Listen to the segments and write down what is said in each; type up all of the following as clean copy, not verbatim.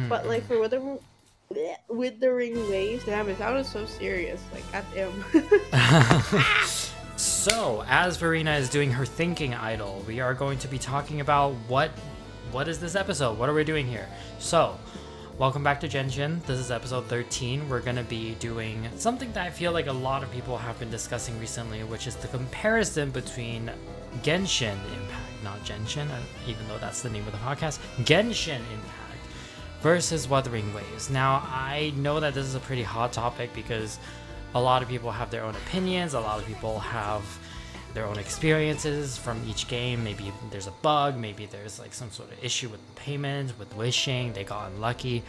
But like for withering waves, damn, it sounded so serious. Like goddamn. So, as Verena is doing her thinking idol, we are going to be talking about what is this episode? What are we doing here? So, welcome back to Genshin. This is episode 13. We're going to be doing something that I feel like a lot of people have been discussing recently, which is the comparison between Genshin Impact, not Genshin, even though that's the name of the podcast, Genshin Impact versus Wuthering Waves. Now, I know that this is a pretty hot topic because a lot of people have their own opinions, a lot of people have their own experiences from each game. Maybe there's a bug, maybe there's like some sort of issue with payment, with wishing, they got unlucky,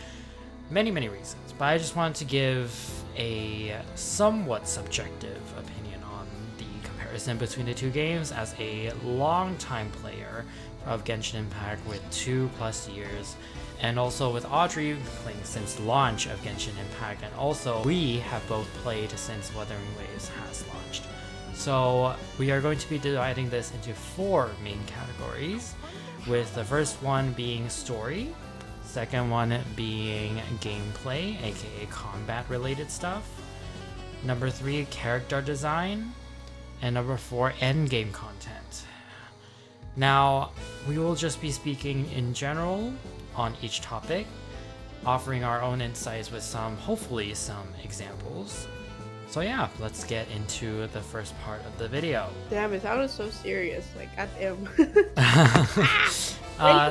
many reasons. But I just wanted to give a somewhat subjective opinion on the comparison between the two games as a long-time player of Genshin Impact with 2+ years, and also with Audrey playing since launch of Genshin Impact, and also we have both played since Wuthering Waves has launched. So we are going to be dividing this into 4 main categories, with the first one being story, second one being gameplay, aka combat related stuff, number 3 character design, and number 4 endgame content. Now, we will just be speaking in general on each topic, offering our own insights with hopefully some examples. So yeah, let's get into the first part of the video. Damn, it sounded so serious. Like goddamn.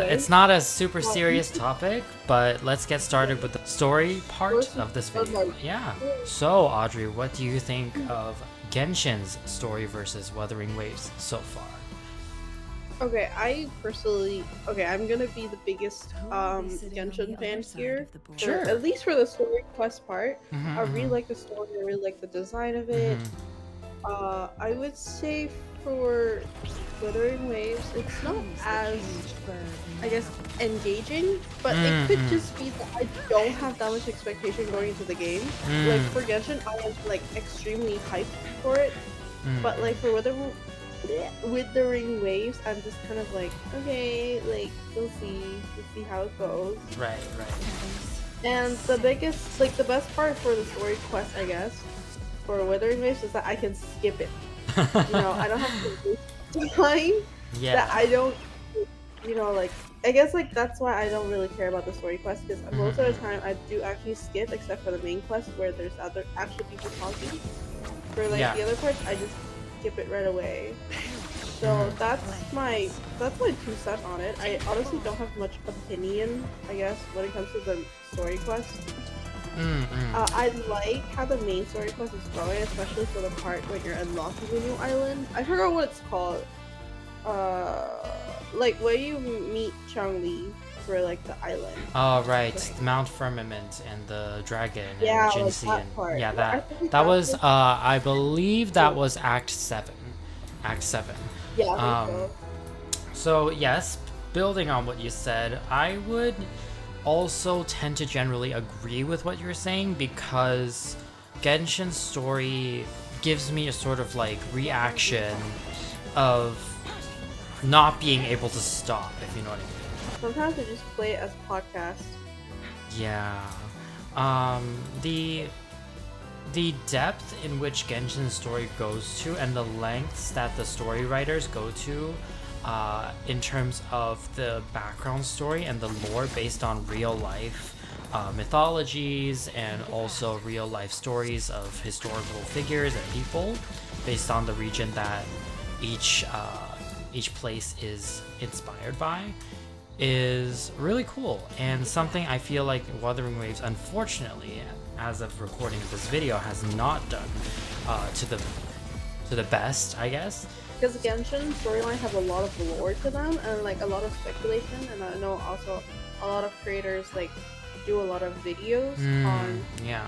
It's not a super serious topic, but let's get started with the story part of this video. Yeah. So Audrey, what do you think of Genshin's story versus Wuthering Waves so far? Okay, I'm gonna be the biggest Genshin fan here. Sure. At least for the story quest part. Mm-hmm, I really like the story, I really like the design of it. I would say for Wuthering Waves, it's not as, I guess, engaging, but it could just be that I don't have that much expectation going into the game. Like for Genshin, I was like extremely hyped for it, but like for Withering Waves, I'm just kind of like, okay, like we'll see how it goes. Right. And the best part for the story quest, I guess, for Withering Waves is that I can skip it. I don't have to waste time. Yeah. That I don't, like I guess like that's why I don't really care about the story quest, because most of the time I do actually skip, except for the main quest where there's actual people talking. For like the other parts, I just skip it right away. So that's my 2 cents on it. I honestly don't have much opinion, I guess, when it comes to the story quest. I like how the main story quest is going, especially for the part when you're unlocking a new island. I forgot what it's called. Like where you meet Changli for like the island. Oh right, Mount Firmament and the dragon. Yeah, and like Jinxie that part. Yeah, Yeah, that was I believe that was Act 7. Act 7. Yeah. I think so yes, building on what you said, I would also tend to generally agree with what you're saying, because Genshin's story gives me a sort of like reaction of not being able to stop, if you know what I mean. Sometimes I just play it as podcast. Yeah. The depth in which Genshin's story goes to, and the lengths that the story writers go to in terms of the background story and the lore based on real life mythologies, and also real life stories of historical figures and people based on the region that each place is inspired by, is really cool, and something I feel like Wuthering Waves, unfortunately, as of recording this video, has not done to the best, I guess. Because Genshin storyline have a lot of lore to them, and like a lot of speculation, and I know also a lot of creators like do a lot of videos on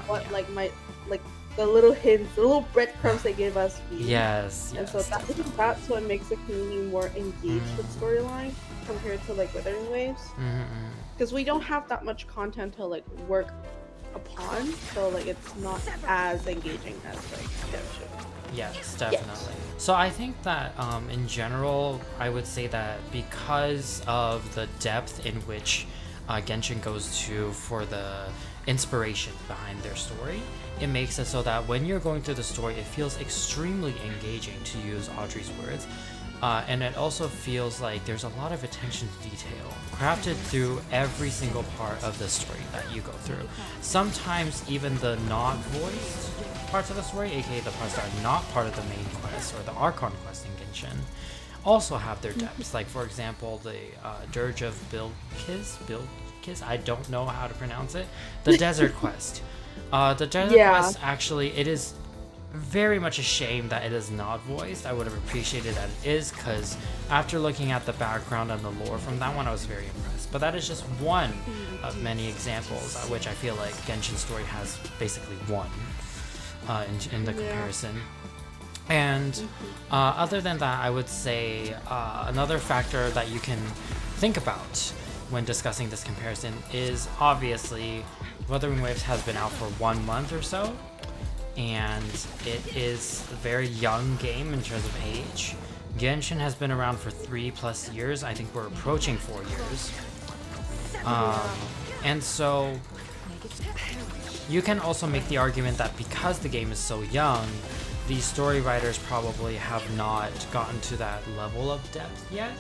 what like the little hints, the little breadcrumbs they give us. Yes. And so that's what makes the community more engaged with storyline compared to like Wuthering Waves. Because we don't have that much content to like work upon, so like it's not as engaging as like Genshin. Yes, definitely. So I think that in general, I would say that because of the depth in which Genshin goes to for the inspiration behind their story. It makes it so that when you're going through the story, it feels extremely engaging, to use Audrey's words. And it also feels like there's a lot of attention to detail crafted through every single part of the story that you go through. Sometimes even the not voiced parts of the story, aka the parts that are not part of the main quest or the Archon quest in Genshin, also have their depths. Like, for example, the Dirge of Bilkiz, I don't know how to pronounce it, the Desert Quest. The Desert Quest, actually, it is very much a shame that it is not voiced. I would have appreciated that it is, because after looking at the background and the lore from that one, I was very impressed. But that is just one of many examples which I feel like Genshin's story has basically won in the comparison. And other than that, I would say another factor that you can think about when discussing this comparison is obviously Wuthering Waves has been out for 1 month or so, and it is a very young game in terms of age. Genshin has been around for 3+ years. I think we're approaching 4 years. And so you can also make the argument that because the game is so young, the story writers probably have not gotten to that level of depth yet.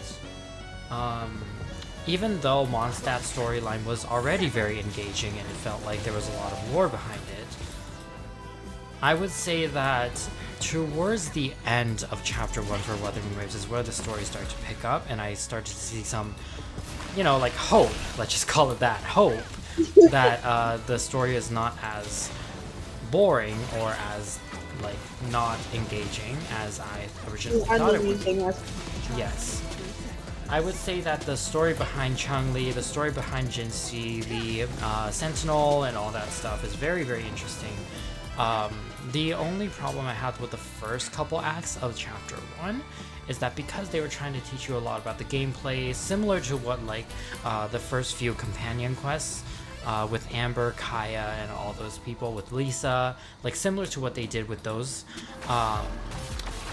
Even though Mondstadt's storyline was already very engaging and it felt like there was a lot of lore behind it, I would say that towards the end of Chapter 1 for Wuthering Waves is where the story started to pick up, and I started to see some, you know, like hope, let's just call it that, hope, that the story is not as boring or as, like, not engaging as I originally thought it would be. Yes. I would say that the story behind Changli, the story behind Jinxi, the Sentinel, and all that stuff is very, very interesting. The only problem I had with the first couple acts of Chapter 1 is that because they were trying to teach you a lot about the gameplay, similar to what, like, the first few companion quests with Amber, Kaya, and all those people, with Lisa, like, similar to what they did with those,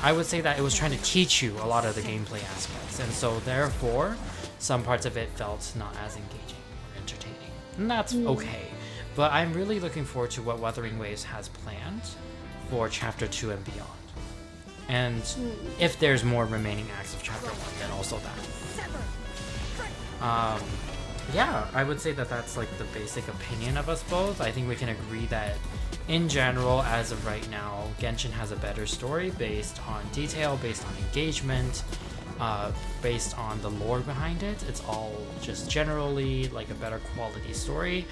I would say that it was trying to teach you a lot of the gameplay aspects, and so therefore, some parts of it felt not as engaging or entertaining. And that's okay. But I'm really looking forward to what Wuthering Waves has planned for Chapter 2 and beyond. And if there's more remaining acts of Chapter 1, then also that. Yeah, I would say that that's like the basic opinion of us both. I think we can agree that in general, as of right now, Genshin has a better story based on detail, based on engagement, based on the lore behind it. It's all just generally like a better quality story.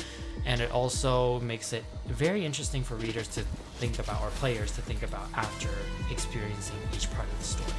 And it also makes it very interesting for readers to think about, or players to think about, after experiencing each part of the story.